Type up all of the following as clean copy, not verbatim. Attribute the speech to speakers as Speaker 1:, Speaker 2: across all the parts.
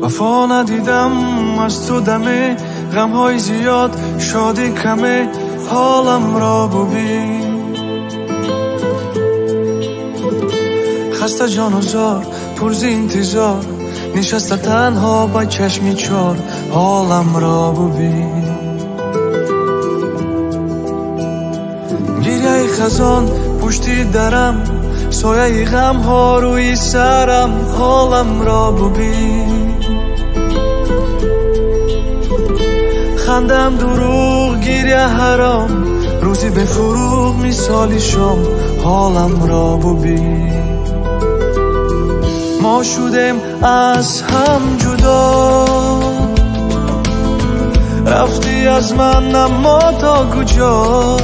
Speaker 1: وفا ندیدم از تو دمه، غمهای زیاد شادی کمه، حالم را ببین. خسته جان و زار پرز انتظار، نشسته تنها با چشمی چار، حالم را ببین. گریه خزان پشتی درم، سایه غم ها روی سرم، حالم را ببین. خندم دروغ گریه حرام، روزی به فروغ مثالی شام، حالم را ببین. ما شدیم از هم جدا، رفتی از من اما تا کجا،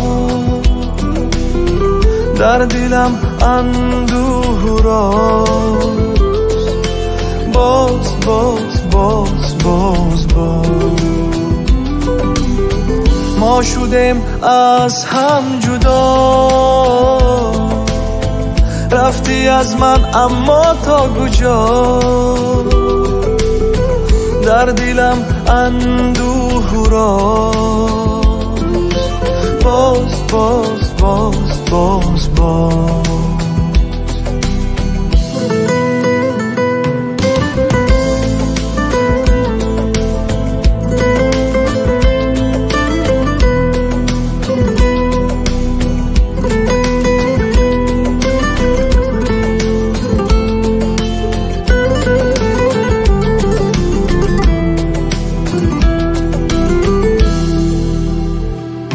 Speaker 1: در دلم اندوه راست، باز باز باز باز باز. ما شدیم از هم جدا، رفتی از من اما تا کجا، در دلم اندوه راست، باز باز باز باز باز.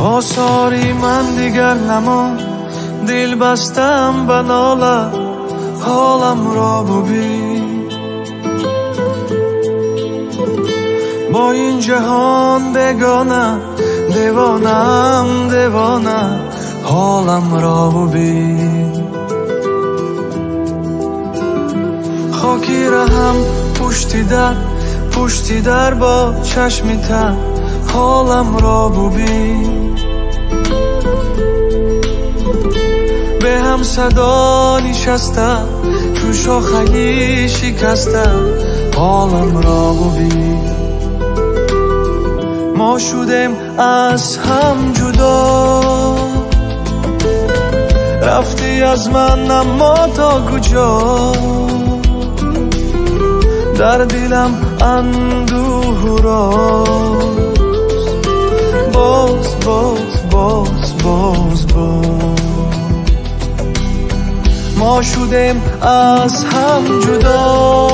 Speaker 1: آثاری من دیگر نمان، دل بستم به ناله، حالم را ببین. با این جهان بگانه، دیوانم دیوانه، حالم را ببین. خاکی رهم پشتی در با چشمی تر، حالم را ببین. به هم صدا نشسته، تو شاخگی شکسته، حالم را ببین. ما شدیم از هم جدا، رفتی از من اما تا کجا، در دلم اندوه راست، باز باز باز باز باز. ما شدیم از هم جدا،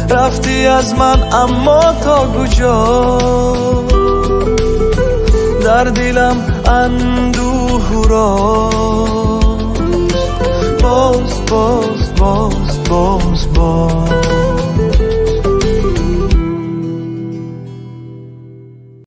Speaker 1: رفتی از من اما تا کجا، در دلم اندوه راست، باز باز باز